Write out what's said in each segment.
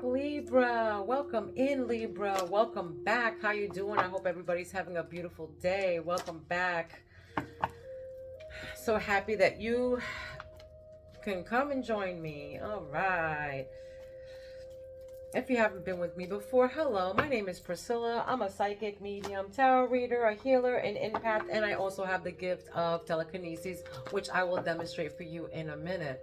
Libra, welcome in, Libra. Welcome back. How you doing? I hope everybody's having a beautiful day. Welcome back. So happy that you can come and join me. All right. If you haven't been with me before, hello, my name is Priscilla. I'm a psychic medium, tarot reader, a healer, an empath, and I also have the gift of telekinesis, which I will demonstrate for you in a minute.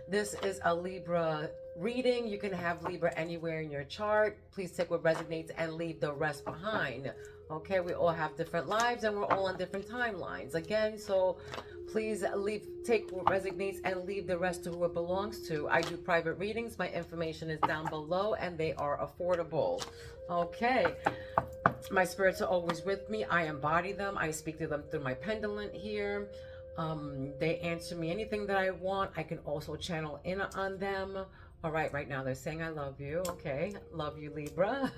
This is a Libra reading. You can have Libra anywhere in your chart. Please take what resonates and leave the rest behind. Okay, we all have different lives and we're all on different timelines. Again, so please take what resonates and leave the rest to who it belongs to. I do private readings. My information is down below and they are affordable. Okay. My spirits are always with me. I embody them. I speak to them through my pendulum here. They answer me anything that I want. I can also channel in on them. All right now they're saying I love you. Okay, love you, Libra.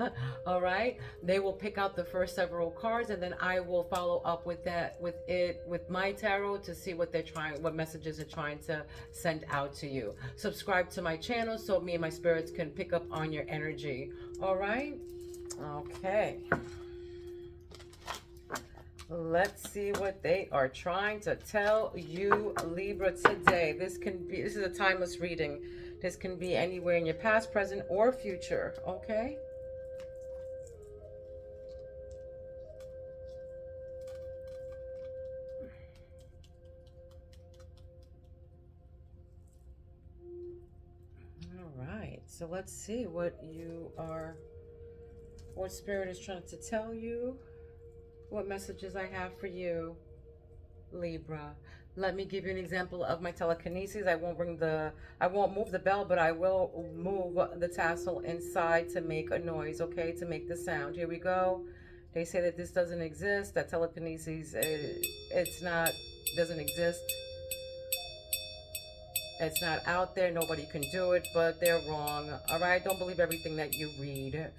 All right, they will pick out the first several cards and then I will follow up with my tarot to see what what messages they're trying to send out to you. Subscribe to my channel so me and my spirits can pick up on your energy. All right, okay. Let's see what they are trying to tell you, Libra, today. This is a timeless reading. This can be anywhere in your past, present, or future, okay? All right, so let's see what Spirit is trying to tell you, what messages I have for you, Libra. Let me give you an example of my telekinesis. I won't move the bell, but I will move the tassel inside to make a noise, okay? To make the sound. Here we go. They say that this doesn't exist, that telekinesis, doesn't exist. It's not out there. Nobody can do it, but they're wrong. All right? Don't believe everything that you read.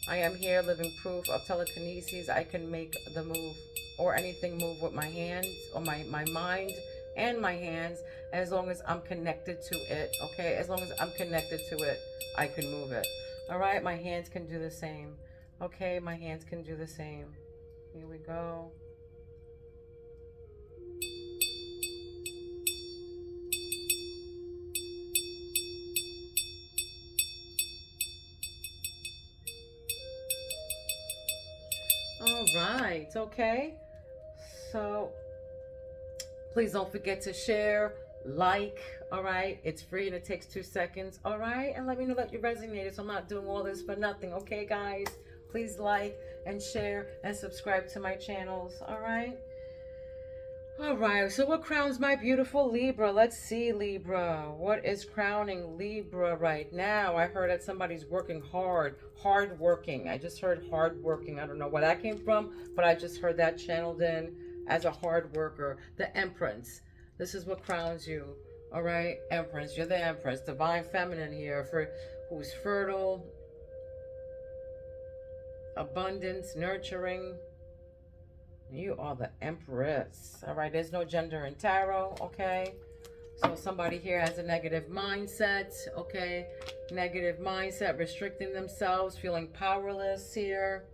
I am here, living proof of telekinesis. I can make the move or anything move with my hands or my mind and my hands as long as I'm connected to it, okay? As long as I'm connected to it, I can move it. All right? My hands can do the same. Okay? My hands can do the same. Here we go. All right, okay. So please don't forget to share, like, all right? It's free and it takes 2 seconds, all right? And let me know that you resonated so I'm not doing all this for nothing, okay, guys? Please like and share and subscribe to my channels, all right? All right, so what crowns my beautiful Libra? Let's see, Libra. What is crowning Libra right now? I heard that somebody's working hard working. I just heard hard working. I don't know where that came from, but I just heard that channeled in as a hard worker. The Empress. This is what crowns you. All right, Empress. You're the Empress. Divine Feminine here for who's fertile, abundance, nurturing. You are the Empress. All right, there's no gender in tarot, okay? So somebody here has a negative mindset, okay? Negative mindset, restricting themselves, feeling powerless here.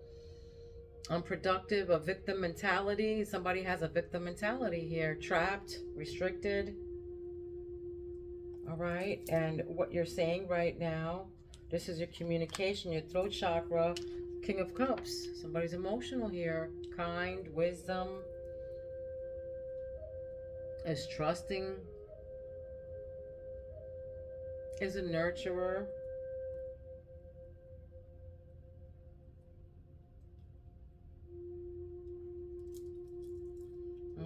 Unproductive, a victim mentality. Somebody has a victim mentality here. Trapped, restricted. All right, and what you're saying right now, this is your communication, your throat chakra, King of Cups. Somebody's emotional here. Kind, wisdom, is trusting, is a nurturer.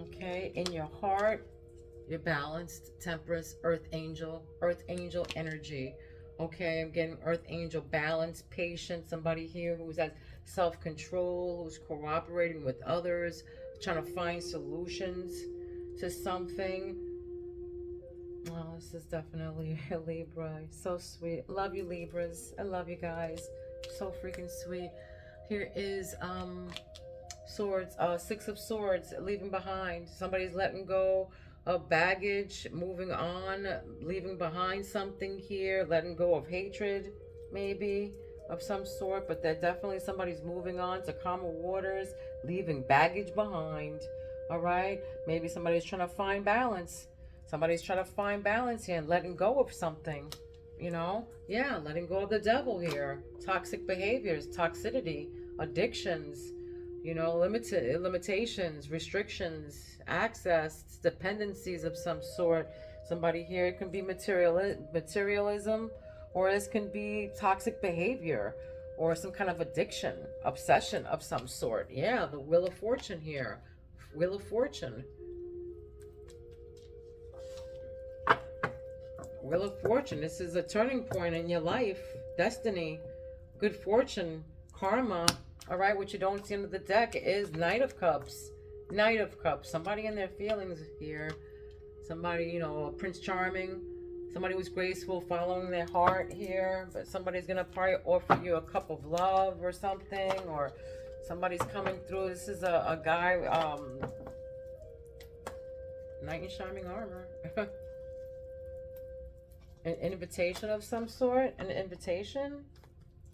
Okay, in your heart, you're balanced, temperance, earth angel energy. Okay, I'm getting earth angel balance, patient, somebody here who's at self-control, who's cooperating with others, trying to find solutions to something. Oh, this is definitely a Libra. So sweet. Love you, Libras. I love you guys. So freaking sweet. Here is swords, 6 of swords, leaving behind. Somebody's letting go of baggage, moving on, leaving behind something here, letting go of hatred. maybe, of some sort, but that definitely somebody's moving on to calmer waters, leaving baggage behind. All right, maybe somebody's trying to find balance. Somebody's trying to find balance here and letting go of something. Yeah, letting go of the devil here. Toxic behaviors, toxicity, addictions, limitations, restrictions, access, dependencies of some sort. Somebody here, it can be materialism, or this can be toxic behavior, or some kind of addiction, obsession of some sort. Yeah, the Wheel of Fortune here. Wheel of Fortune. Wheel of Fortune. This is a turning point in your life. Destiny. Good fortune. Karma. All right, what you don't see under the deck is Knight of Cups. Knight of Cups. Somebody in their feelings here. Somebody, Prince Charming. Somebody who's graceful, following their heart here. But somebody's going to probably offer you a cup of love or something. Or somebody's coming through. This is a guy, knight in shining armor. An invitation of some sort. An invitation.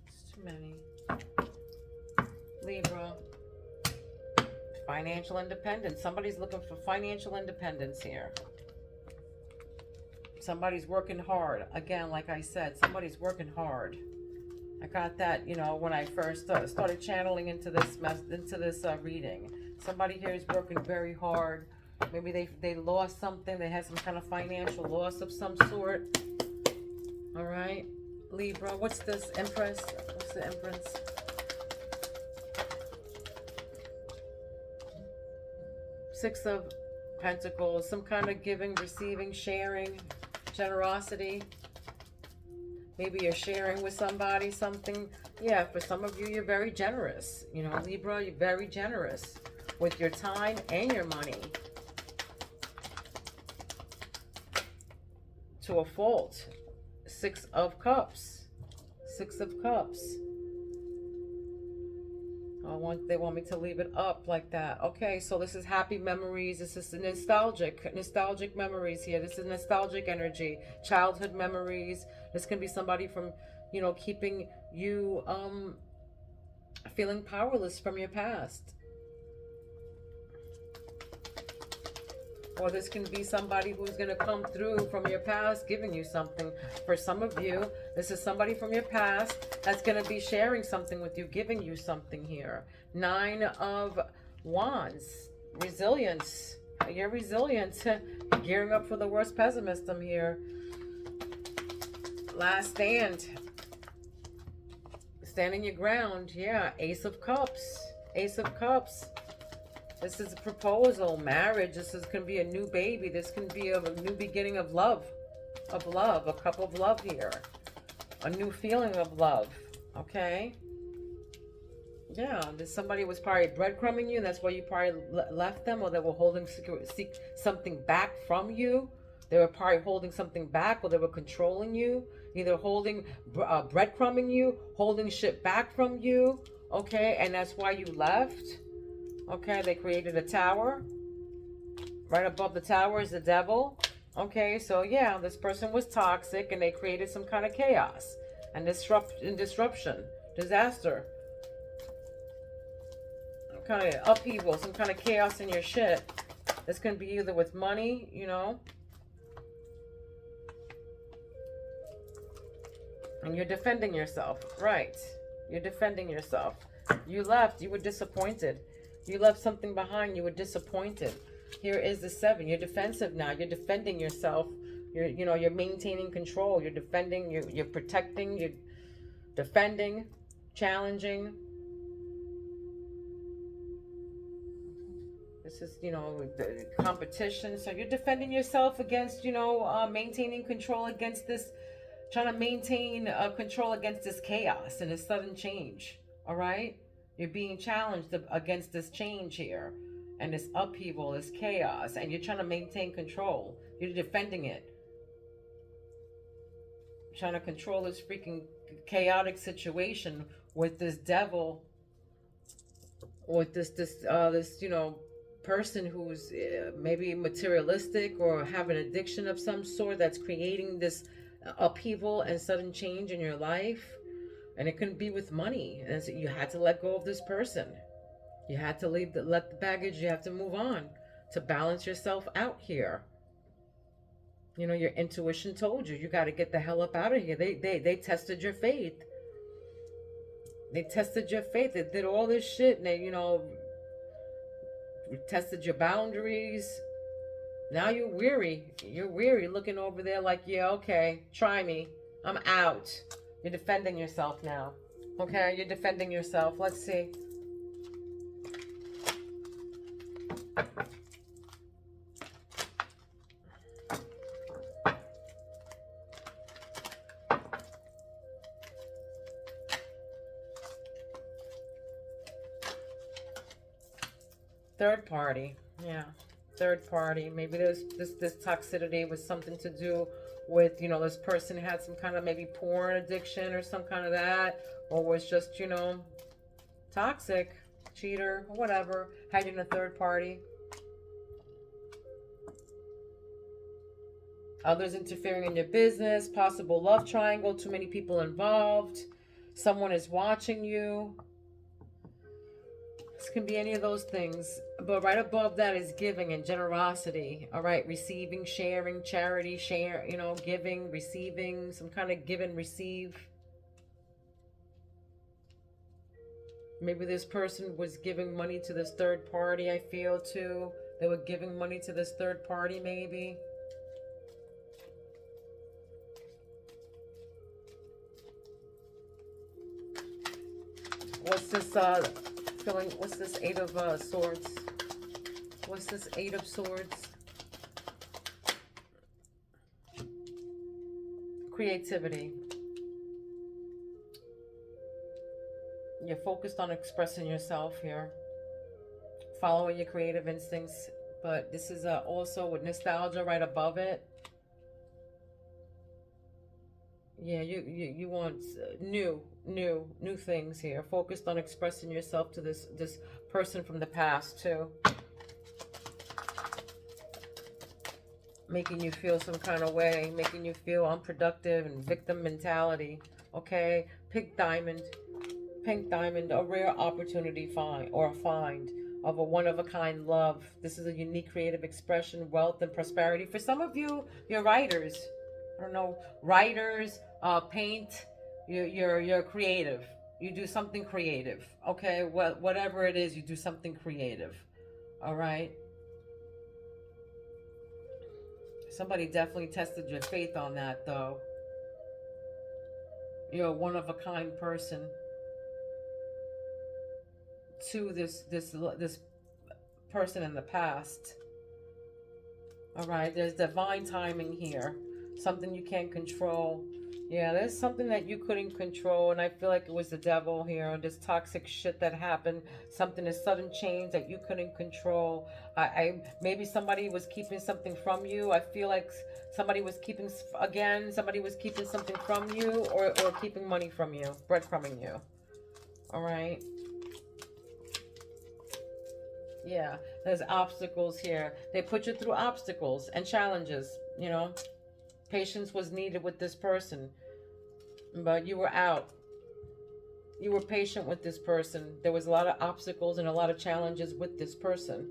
It's too many. Libra. Financial independence. Somebody's looking for financial independence here. Somebody's working hard. Again, like I said, somebody's working hard. I got that, when I first started channeling into this reading. Somebody here is working very hard. Maybe they lost something. They had some kind of financial loss of some sort. All right, Libra. What's this? Empress. What's the Empress? Six of Pentacles. Some kind of giving, receiving, sharing, generosity. Maybe you're sharing with somebody something. Yeah, for some of you, you're very generous. Libra, you're very generous with your time and your money. To a fault. Six of Cups. Six of Cups. They want me to leave it up like that. Okay, so this is happy memories. This is nostalgic memories here. This is nostalgic energy, childhood memories. This can be somebody from, keeping you feeling powerless from your past. Or this can be somebody who's going to come through from your past, giving you something. For some of you, this is somebody from your past that's going to be sharing something with you, giving you something here. Nine of Wands. Resilience. You're resilient. Gearing up for the worst pessimism here. Last stand. Standing your ground. Yeah. Ace of Cups. Ace of Cups. This is a proposal, marriage. This can be a new baby. This can be a new beginning of love. A cup of love here. A new feeling of love. Okay? Yeah, somebody was probably breadcrumbing you, and that's why you probably left them, or they were seek something back from you. They were probably holding something back, or they were controlling you. Either breadcrumbing you, holding shit back from you. Okay, and that's why you left. Okay, they created a tower. Right above the tower is the devil. Okay, so yeah, this person was toxic and they created some kind of chaos and disruption, disaster. Some kind of upheaval, some kind of chaos in your shit. This can be either with money, and you're defending yourself. Right. You're defending yourself. You left, you were disappointed. You left something behind. You were disappointed. Here is the 7. You're defensive now. You're defending yourself. You're maintaining control. You're defending. You're protecting. You're defending, challenging. This is, the competition. So you're defending yourself against, maintaining control against this, trying to maintain control against this chaos and this sudden change. All right. You're being challenged against this change here and this upheaval, this chaos, and you're trying to maintain control. You're defending it. Trying to control this freaking chaotic situation with this devil, with this person who's maybe materialistic or have an addiction of some sort that's creating this upheaval and sudden change in your life. And it couldn't be with money. And so you had to let go of this person. You had to let the baggage, you have to move on to balance yourself out here. You know, your intuition told you, you got to get the hell up out of here. They tested your faith. They tested your faith. They did all this shit and they, you know, tested your boundaries. Now you're weary. You're weary looking over there like, yeah, okay, try me. I'm out. You're defending yourself now. Okay, you're defending yourself. Let's see. Third party. Yeah. Third party. Maybe there's this toxicity was something to do with, you know, this person had some kind of maybe porn addiction or some kind of that, or was just, you know, toxic, cheater, whatever, hiding a third party. Others interfering in your business, possible love triangle, too many people involved, someone is watching you. This can be any of those things. But right above that is giving and generosity. All right. Receiving, sharing, charity, share, you know, giving, receiving, some kind of give and receive. Maybe this person was giving money to this third party, I feel too. They were giving money to this third party, maybe. What's this, feeling, what's this Eight of Swords? What's this Eight of Swords? Creativity. You're focused on expressing yourself here. Following your creative instincts. But this is also with nostalgia right above it. Yeah, you want new things here. Focused on expressing yourself to this person from the past too. Making you feel some kind of way, making you feel unproductive and victim mentality. Okay, pink diamond, a rare opportunity find of a one-of-a-kind love. This is a unique creative expression, wealth and prosperity. For some of you, you're writers. I don't know, writers, paint. You're creative. You do something creative. Okay, whatever it is, you do something creative. All right. Somebody definitely tested your faith on that, though. You're a one-of-a-kind person. To this person in the past. All right, there's divine timing here. Something you can't control. Yeah, there's something that you couldn't control, and I feel like it was the devil here. This toxic shit that happened. Something, a sudden change that you couldn't control. Maybe somebody was keeping something from you. I feel like somebody was keeping something from you, or keeping money from you, breadcrumbing you. All right. Yeah, there's obstacles here. They put you through obstacles and challenges, you know. Patience was needed with this person, but you were out. You were patient with this person. There was a lot of obstacles and a lot of challenges with this person.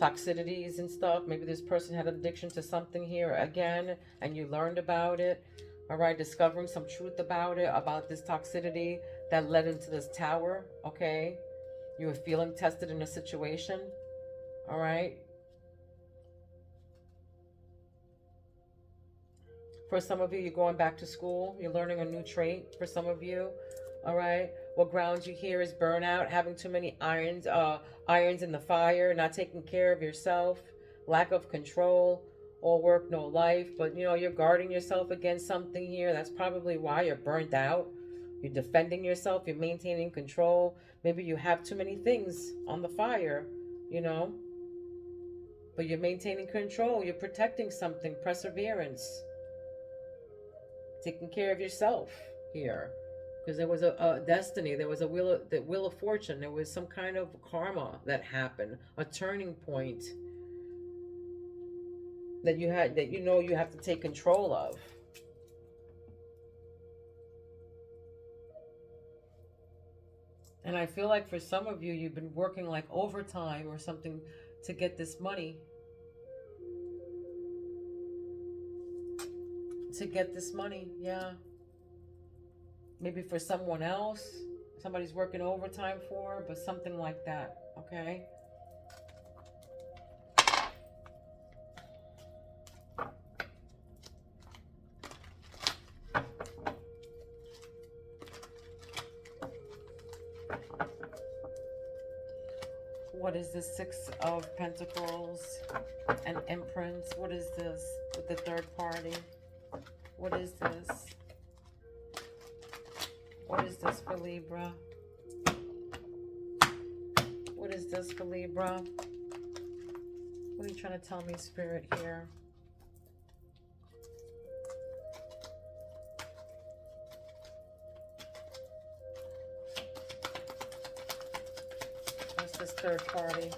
Toxicities and stuff. Maybe this person had an addiction to something here again, and you learned about it. All right, discovering some truth about it, about this toxicity that led into this tower, okay? You were feeling tested in a situation, all right? For some of you, you're going back to school. You're learning a new trait for some of you, all right? What grounds you here is burnout, having too many irons in the fire, not taking care of yourself, lack of control, all work, no life. But, you know, you're guarding yourself against something here. That's probably why you're burnt out. You're defending yourself. You're maintaining control. Maybe you have too many things on the fire, you know. But you're maintaining control. You're protecting something. Perseverance. Taking care of yourself here. Because there was a destiny. There was a wheel of fortune. There was some kind of karma that happened. A turning point. That you have to take control of. And I feel like for some of you, you've been working like overtime or something to get this money. To get this money, yeah. Maybe for someone else, somebody's working overtime for, but something like that, okay? What is the Six of Pentacles and Empress? What is this with the third party? What is this? What is this for Libra? What is this for Libra? What are you trying to tell me, Spirit, here? What's this third party?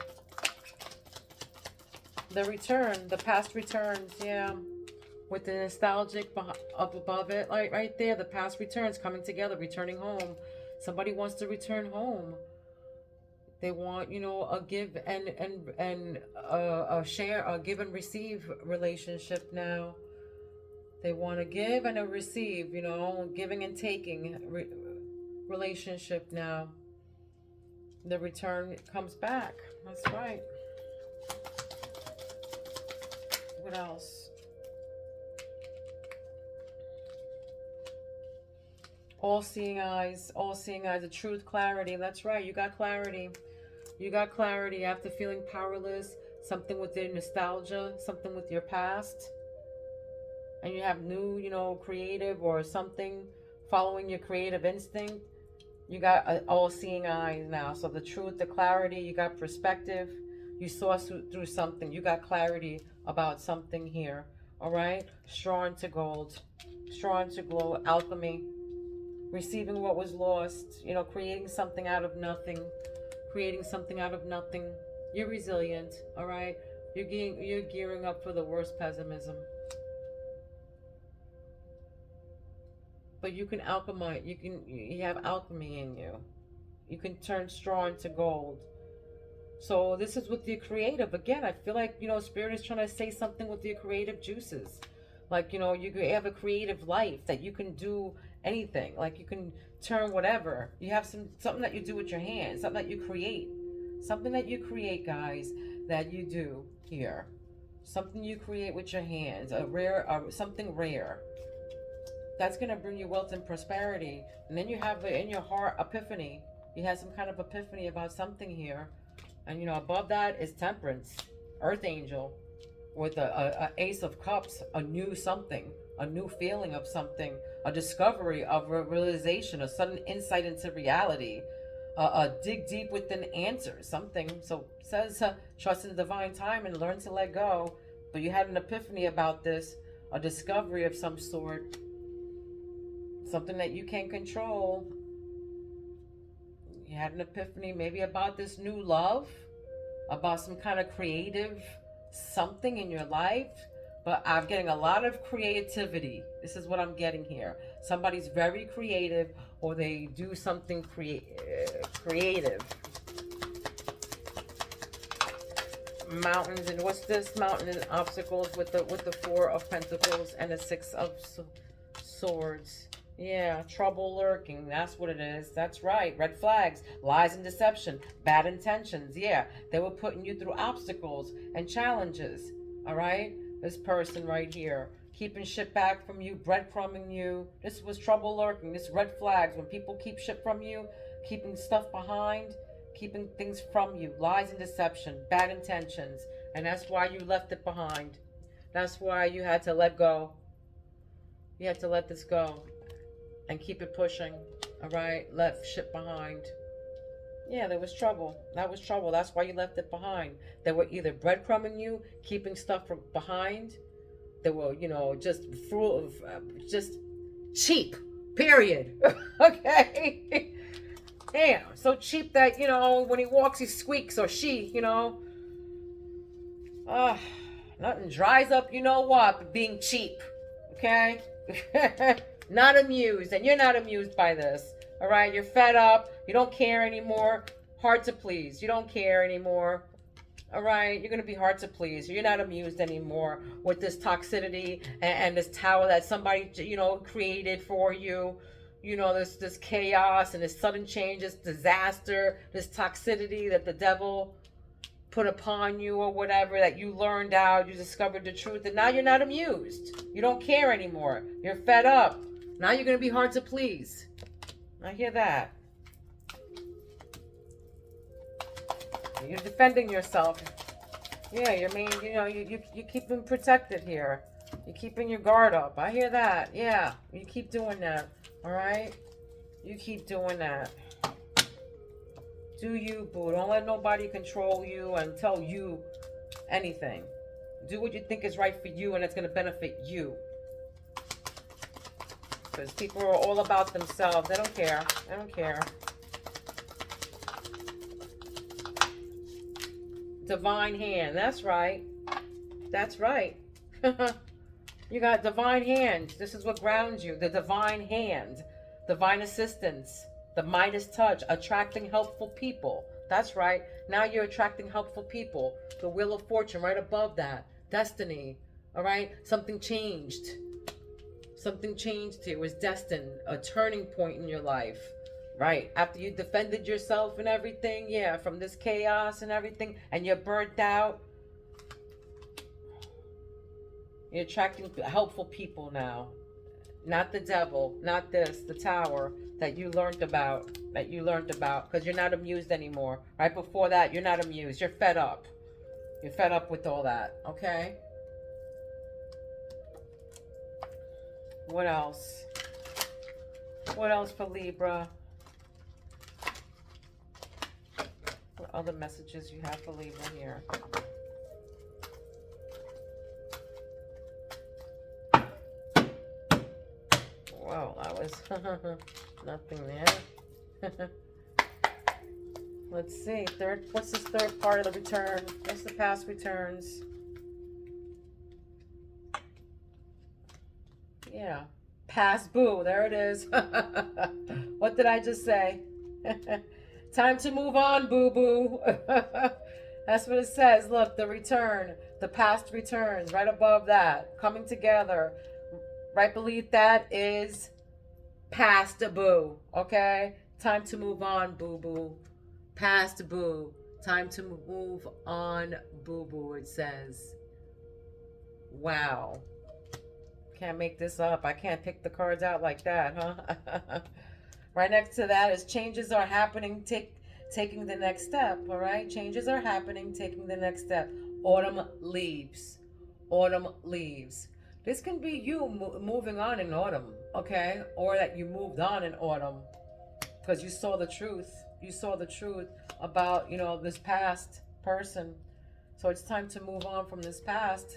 The return, the past returns, yeah. With the nostalgic up above it, like right there, the past returns coming together, returning home. Somebody wants to return home. They want, you know, a give and a share, a give and receive relationship now. They want to give and a receive, you know, giving and taking relationship now. The return comes back. That's right. What else? All-seeing eyes, the truth, clarity. That's right, you got clarity. You got clarity after feeling powerless, something with your nostalgia, something with your past. And you have new, you know, creative or something, following your creative instinct. You got all-seeing eyes now. So the truth, the clarity, you got perspective. You saw through something. You got clarity about something here. All right? Straw into gold. Straw into glow. Alchemy. Receiving what was lost, you know, creating something out of nothing, creating something out of nothing. You're resilient, all right? You're gearing up for the worst pessimism. But you can alchemize, you have alchemy in you. You can turn straw into gold. So this is with your creative. Again, I feel like, you know, Spirit is trying to say something with your creative juices. Like, you know, you have a creative life that you can do anything. Like, you can turn whatever. You have something that you do with your hands, something that you create. Something that you create, guys, that you do here. Something you create with your hands, something rare. That's going to bring you wealth and prosperity. And then you have in your heart epiphany. You have some kind of epiphany about something here. And, you know, above that is Temperance, Earth Angel, with a Ace of Cups, a new something, a new feeling of something, a discovery of a realization, a sudden insight into reality, a dig deep within answers, something. So it says trust in the divine time and learn to let go. But you had an epiphany about this, a discovery of some sort, something that you can't control. You had an epiphany maybe about this new love, about some kind of creative something in your life. But I'm getting a lot of creativity. This is what I'm getting here. Somebody's very creative, or they do something creative. Mountains, and what's this? Mountain and obstacles with the Four of Pentacles and the Six of Swords. Yeah, trouble lurking. That's what it is. That's right. Red flags, lies and deception, bad intentions. Yeah, they were putting you through obstacles and challenges. All right? This person right here, keeping shit back from you, breadcrumbing you. This was trouble lurking. This red flags. When people keep shit from you, keeping stuff behind, keeping things from you. Lies and deception, bad intentions. And that's why you left it behind. That's why you had to let go. You had to let this go. And keep it pushing, all right? Left shit behind. Yeah, there was trouble. That was trouble. That's why you left it behind. They were either breadcrumbing you, keeping stuff from behind. They were, you know, just cheap, period. Okay? Damn, so cheap that, you know, when he walks, he squeaks, or she, you know. Nothing dries up, you know what, but being cheap, okay? Not amused, and you're not amused by this. All right, you're fed up. You don't care anymore. Hard to please. You don't care anymore. All right, you're going to be hard to please. You're not amused anymore with this toxicity and this tower that somebody, created for you. This chaos and this sudden change, this disaster, this toxicity that the devil put upon you or whatever, that you learned out, you discovered the truth, and now you're not amused. You don't care anymore. You're fed up. Now you're going to be hard to please. I hear that. You're defending yourself. Yeah, you're keeping protected here. You're keeping your guard up. I hear that. Yeah, you keep doing that. All right? You keep doing that. Do you, boo. Don't let nobody control you and tell you anything. Do what you think is right for you, and it's going to benefit you. Because people are all about themselves. They don't care. They don't care. Divine hand. That's right. That's right. You got divine hand. This is what grounds you. The divine hand. Divine assistance. The Midas touch. Attracting helpful people. That's right. Now you're attracting helpful people. The Wheel of Fortune right above that. Destiny. All right? Something changed. Something changed here. It was destined. A turning point in your life. Right. After you defended yourself and everything. Yeah. From this chaos and everything. And you're burnt out. You're attracting helpful people now. Not the devil. Not this. The tower that you learned about. Because you're not amused anymore. Right before that, you're not amused. You're fed up. You're fed up with all that. Okay? What else? What else for Libra? What other messages you have for Libra here? Wow, that was nothing there. Let's see. What's this third part of the return? What's the past returns? Yeah. Past boo. There it is. What did I just say? Time to move on, boo-boo. That's what it says. Look, the return. The past returns. Right above that. Coming together. Right beneath that is past boo. Okay? Time to move on, boo-boo. Past boo. Time to move on, boo-boo, it says. Wow. Can't make this up. I can't pick the cards out like that, huh? Right next to that is changes are happening, taking the next step, all right? Changes are happening, taking the next step. Autumn leaves. Autumn leaves. This can be you moving on in autumn, okay? Or that you moved on in autumn because you saw the truth. You saw the truth about, this past person. So it's time to move on from this past.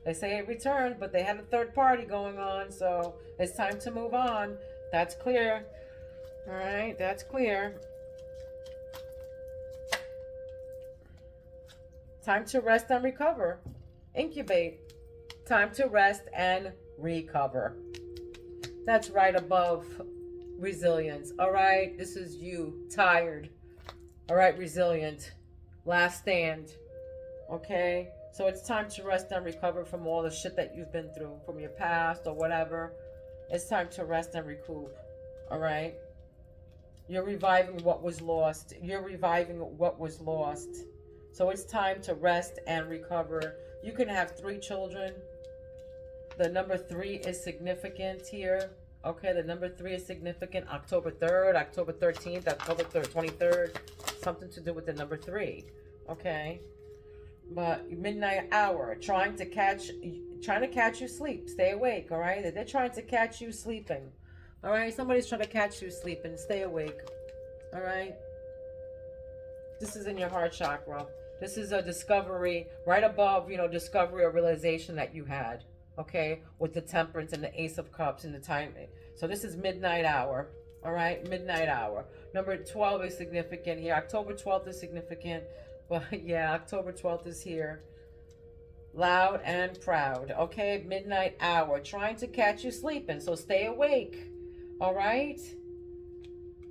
They say it returned, but they had a third party going on. So it's time to move on. That's clear. All right, that's clear. Time to rest and recover. Incubate. Time to rest and recover. That's right above resilience. All right, this is you, tired. All right, resilient. Last stand. Okay, so it's time to rest and recover from all the shit that you've been through, from your past or whatever. It's time to rest and recoup. All right, you're reviving what was lost. You're reviving what was lost. So it's time to rest and recover. You can have 3 children. The number 3 is significant here. Okay, the number 3 is significant. October 3rd, October 13th, October 3rd, 23rd. Something to do with the number 3. Okay. But midnight hour, trying to catch you sleep. Stay awake, all right? They're trying to catch you sleeping. All right? Somebody's trying to catch you sleeping. Stay awake. All right? This is in your heart chakra. This is a discovery right above, discovery or realization that you had. Okay? With the Temperance and the Ace of Cups and the time. So this is midnight hour. All right? Midnight hour. Number 12 is significant here. October 12th is significant. Well, yeah, October 12th is here. Loud and proud. Okay, midnight hour. Trying to catch you sleeping, so stay awake. All right?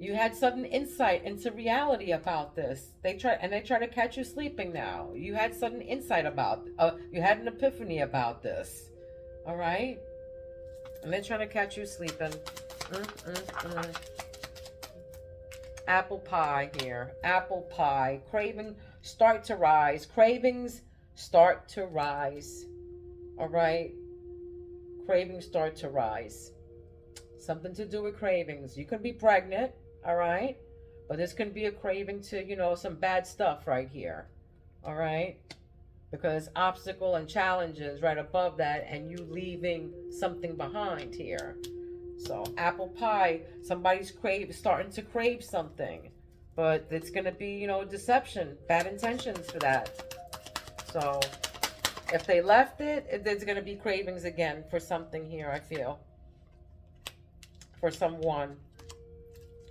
You had sudden insight into reality about this. They try to catch you sleeping now. You had sudden insight about, you had an epiphany about this. All right? And they're trying to catch you sleeping. Apple pie here. Apple pie. Craving start to rise. Cravings start to rise. All right? Cravings start to rise. Something to do with cravings. You can be pregnant, all right? But this can be a craving to, you know, some bad stuff right here, all right? Because obstacle and challenges right above that, and you leaving something behind here. So apple pie, somebody's starting to crave something, but it's going to be, you know, deception, bad intentions for that. So if they left it, there's going to be cravings again for something here, I feel. For someone.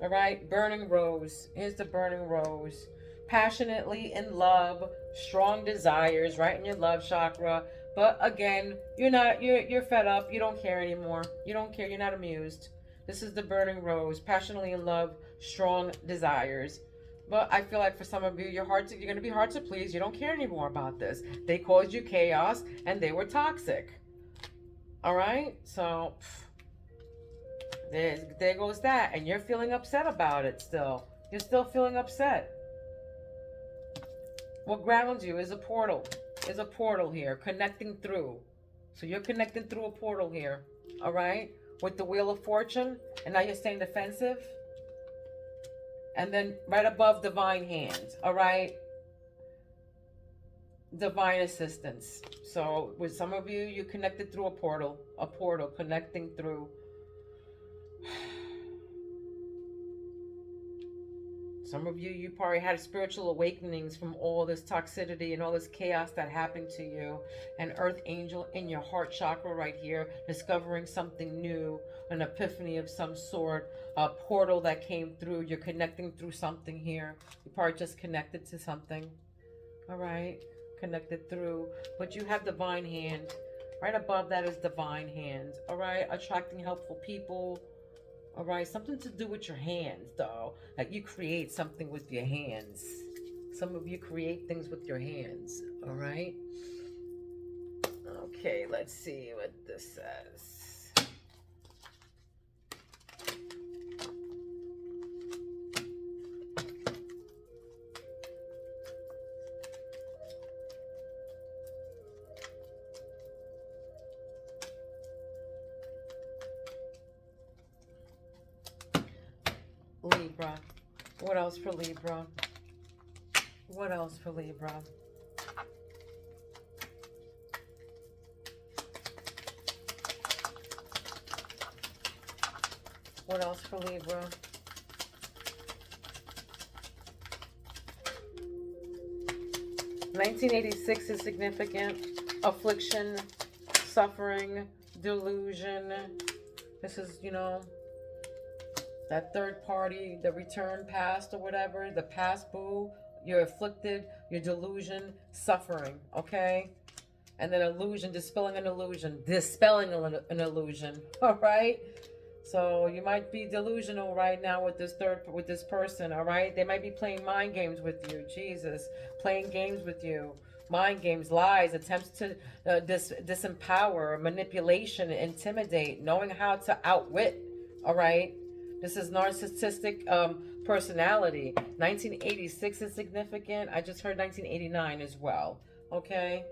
All right, burning rose. Here's the burning rose. Passionately in love, strong desires, right in your love chakra. But again, you're fed up. You don't care anymore. You don't care. You're not amused. This is the burning rose. Passionately in love, strong desires. But I feel like for some of you, you're going to be hard to please. You don't care anymore about this. They caused you chaos and they were toxic. All right, so there goes that, and you're feeling upset about it still. You're still feeling upset. What grounds you is a portal. Is a portal here, connecting through. So you're connecting through a portal here, all right? With the Wheel of Fortune, and now you're staying defensive. And then right above, divine hands, all right? Divine assistance. So with some of you, you connected through a portal connecting through. Some of you, you probably had spiritual awakenings from all this toxicity and all this chaos that happened to you. An earth angel in your heart chakra right here, discovering something new, an epiphany of some sort, a portal that came through. You're connecting through something here. You probably just connected to something. All right, connected through. But you have divine hand. Right above that is divine hand. All right, attracting helpful people. All right, something to do with your hands, though. Like you create something with your hands. Some of you create things with your hands. All right. Okay, let's see what this says. Libra. What else for Libra? What else for Libra? What else for Libra? (1986) is significant. Affliction, suffering, delusion. This is, you know, that third party, the return past or whatever, the past boo, you're afflicted, your delusion, suffering, okay? And then illusion, dispelling an illusion, an illusion, all right? So you might be delusional right now with this person, all right? They might be playing mind games with you, Jesus, playing games with you. Mind games, lies, attempts to disempower, manipulation, intimidate, knowing how to outwit, all right? This is narcissistic personality. 1986 is significant. I just heard 1989 as well. Okay?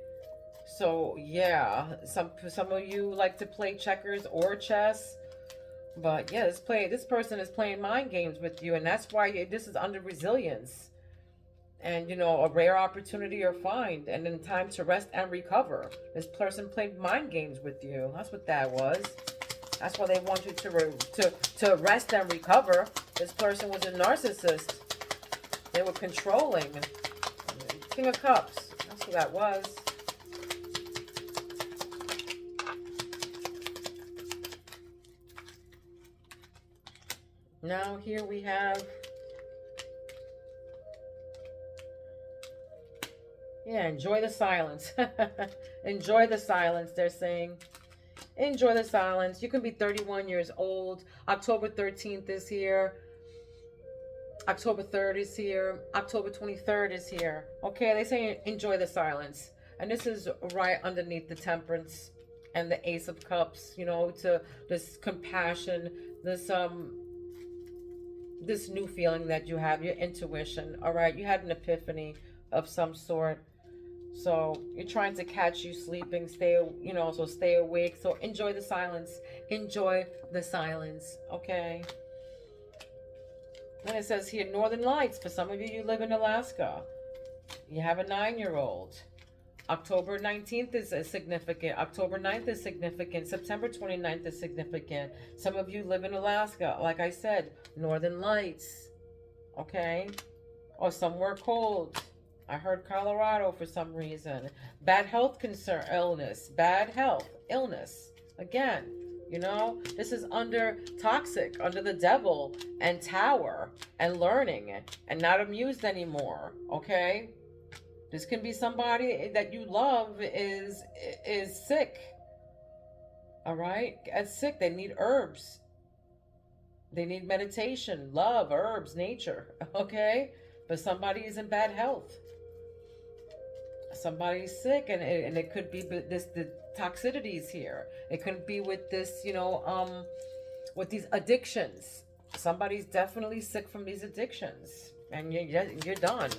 So, yeah. Some of you like to play checkers or chess. But, yeah, this person is playing mind games with you. And that's why this is under resilience. And, you know, a rare opportunity or find. And then time to rest and recover. This person played mind games with you. That's what that was. That's why they want you to rest and recover. This person was a narcissist. They were controlling. King of Cups. That's what that was. Now here we have... Yeah, enjoy the silence. Enjoy the silence, they're saying. Enjoy the silence. You can be 31 years old. October 13th is here. October 3rd is here. October 23rd is here. Okay, they say enjoy the silence. And this is right underneath the Temperance and the Ace of Cups, you know, to this compassion, this new feeling that you have, your intuition. All right, you had an epiphany of some sort. So you're trying to catch you sleeping, so stay awake. So enjoy the silence. Enjoy the silence, okay? And it says here, Northern Lights. For some of you, you live in Alaska. You have a 9-year-old. October 19th is significant. October 9th is significant. September 29th is significant. Some of you live in Alaska. Like I said, Northern Lights. Okay? Or somewhere cold. I heard Colorado for some reason. Bad health concern, illness. Bad health, illness. Again, you know, this is under toxic, under the devil and tower and learning and not amused anymore. Okay? This can be somebody that you love is sick. All right? As sick, they need herbs. They need meditation, love, herbs, nature. Okay? But somebody is in bad health. Somebody's sick, and it could be the toxicities here. It could be with this, with these addictions. Somebody's definitely sick from these addictions, and you're done.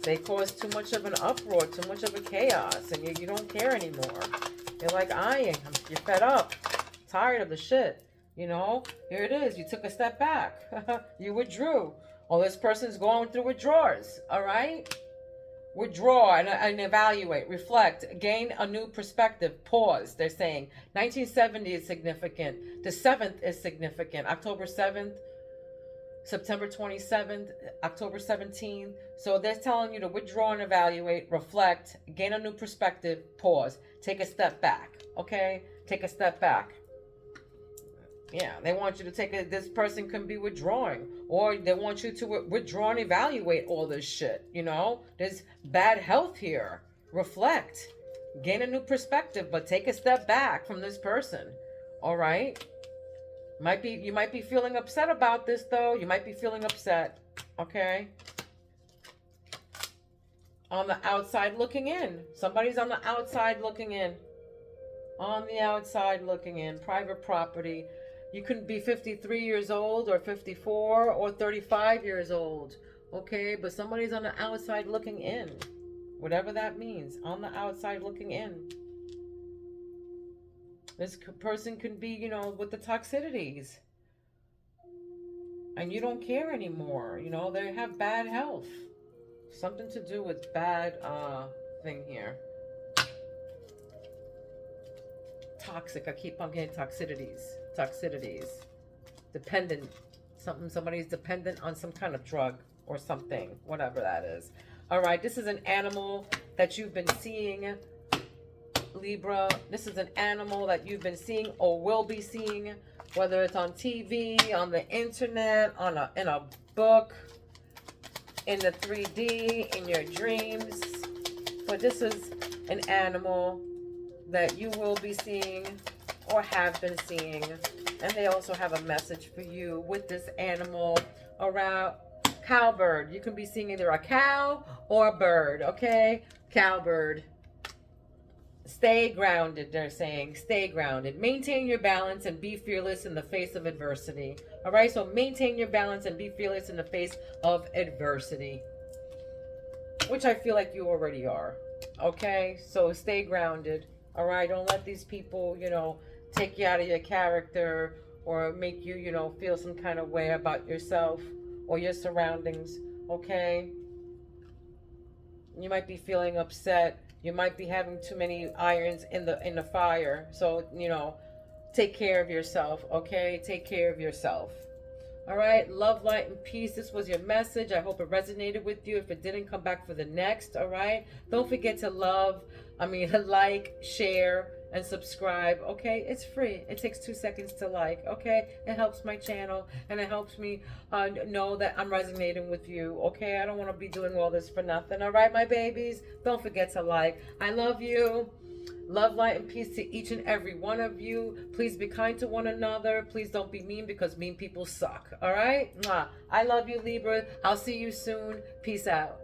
They cause too much of an uproar, too much of a chaos, and you don't care anymore. You're like, you're fed up, tired of the shit. You know, here it is. You took a step back. You withdrew. Well, this person's going through withdrawals. All right. Withdraw and evaluate, reflect, gain a new perspective, pause. They're saying 1970 is significant. The 7th is significant. October 7th, September 27th, October 17th. So they're telling you to withdraw and evaluate, reflect, gain a new perspective, pause, take a step back. Okay? Take a step back. Yeah, they want you to this person can be withdrawing, or they want you to withdraw and evaluate all this shit, you know? There's bad health here. Reflect. Gain a new perspective, but take a step back from this person. All right? You might be feeling upset about this, though. You might be feeling upset, okay? On the outside looking in. Somebody's on the outside looking in. On the outside looking in. Private property. You can be 53 years old or 54 or 35 years old. Okay, but somebody's on the outside looking in. Whatever that means. On the outside looking in. This person can be, with the toxicities. And you don't care anymore. They have bad health. Something to do with bad thing here. Toxic. I keep on getting toxicities. Dependent. Somebody's dependent on some kind of drug or something. Whatever that is. All right. This is an animal that you've been seeing, Libra. This is an animal that you've been seeing or will be seeing, whether it's on TV, on the internet, in a book, in the 3D, in your dreams. But this is an animal that you will be seeing or have been seeing. And they also have a message for you with this animal around cowbird. You can be seeing either a cow or a bird, okay? Cowbird. Stay grounded, they're saying. Stay grounded. Maintain your balance and be fearless in the face of adversity. All right, so maintain your balance and be fearless in the face of adversity, which I feel like you already are. Okay, so stay grounded. All right, don't let these people, take you out of your character or make you, feel some kind of way about yourself or your surroundings. Okay, you might be feeling upset. You might be having too many irons in the fire. So, take care of yourself, okay? Take care of yourself. All right, love, light, and peace. This was your message. I hope it resonated with you. If it didn't, come back for the next, all right? Don't forget to like, share, and subscribe, okay? It's free. It takes 2 seconds to like, okay? It helps my channel, and it helps me know that I'm resonating with you, okay? I don't want to be doing all this for nothing, all right, my babies? Don't forget to like. I love you. Love, light, and peace to each and every one of you. Please be kind to one another. Please don't be mean, because mean people suck. All right? Mwah. I love you, Libra. I'll see you soon. Peace out.